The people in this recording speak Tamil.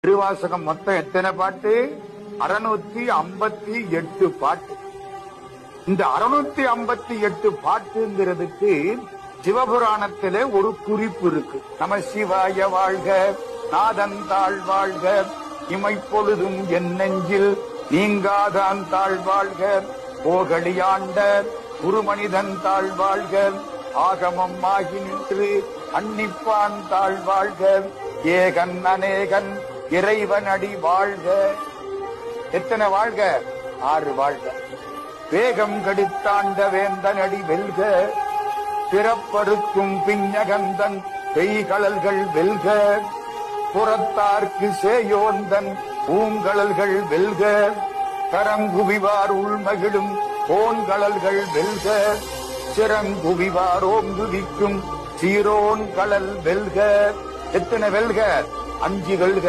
திருவாசகம் மொத்தம் எத்தனை பாட்டு? 658 பாட்டு. இந்த 658 பாட்டுங்கிறதுக்கு சிவபுராணத்திலே ஒரு குறிப்பு இருக்கு. நம சிவாய வாழ்க, நாதந்தாள் வாழ்க, இமைப்பொழுதும் என் நெஞ்சில் நீங்காதான் தாழ் வாழ்க, போகலியாண்ட குருமனிதன் தாழ் வாழ்க, ஆகமம் ஆகி நின்று அன்னிப்பான் தாழ் வாழ்க, ஏகன் அநேகன் இறைவன் அடி வாழ்க. எத்தனை வாழ்க? 6 வாழ்க. வேகம் கடித்தாண்ட வேந்தன் அடி வெல்க, பிறப்பருக்கும் பிஞ்சகந்தன் பெய்கழல்கள் வெல்க, புறத்தார்க்கு சேயோந்தன் பூங்கழல்கள் வெல்க, கரங்குவிவார் உள்மகிழும் போன்கழல்கள் வெல்க, சிறங்குவிவார் ஓங்குவிக்கும் சீரோன் கழல் வெல்க. எத்தனை வெல்க? 5 வெல்க.